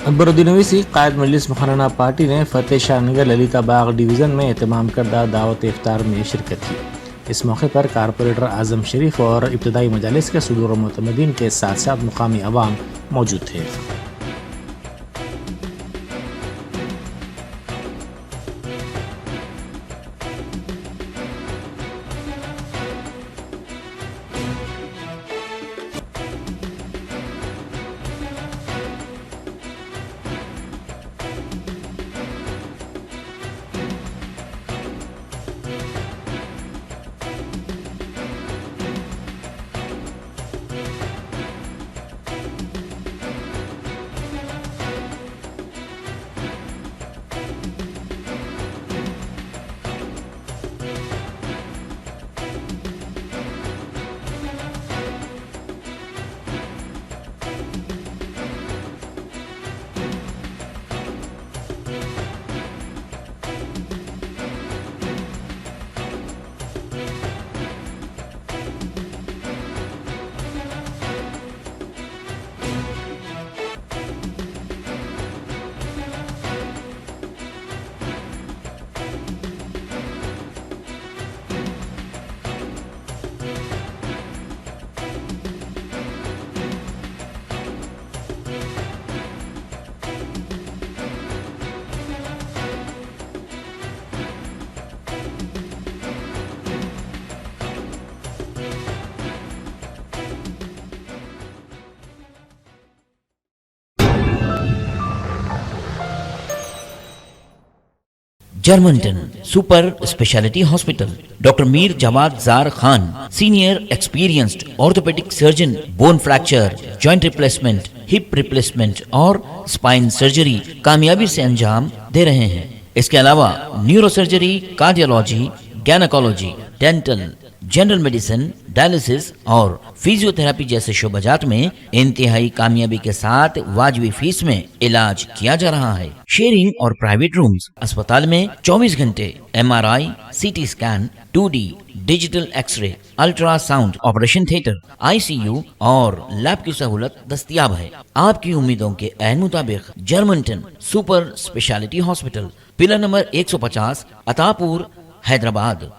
अकबरुद्दीन ओवैसी कायद मजलिस मुखरना party ने फतेह शाह नगर ललिता बाग division में एहतमाम करदा दावत इफ्तार में शिरकत की। इस मौके पर कारपोरेटर आजम शरीफ और इब्तदाई मजालिस के सदूर मुतमदीन के साथ साथ मुकामी अवाम मौजूद थे। Germantown super speciality hospital, doctor Mir Jawad Zar Khan, senior experienced orthopaedic surgeon, bone fracture, joint replacement, hip replacement और स्पाइन सर्जरी कामयाबी से अंजाम दे रहे हैं। इसके अलावा neuro surgery, cardiology, gynaecology, dental, general medicine, dialysis और फिजियोथेरेपी जैसे शोबाजात में इंतहाई कामयाबी के साथ वाजबी फीस में इलाज किया जा रहा है। शेयरिंग और प्राइवेट रूम्स, अस्पताल में 24 घंटे MRI, CT scan, 2D digital x-ray, ultrasound, operation theatre, ICU और लैब की सहूलत दस्तयाब है। आपकी उम्मीदों के ऐन मुताबिक Germanten super speciality hospital, pillar number 150, Attapur, Hyderabad.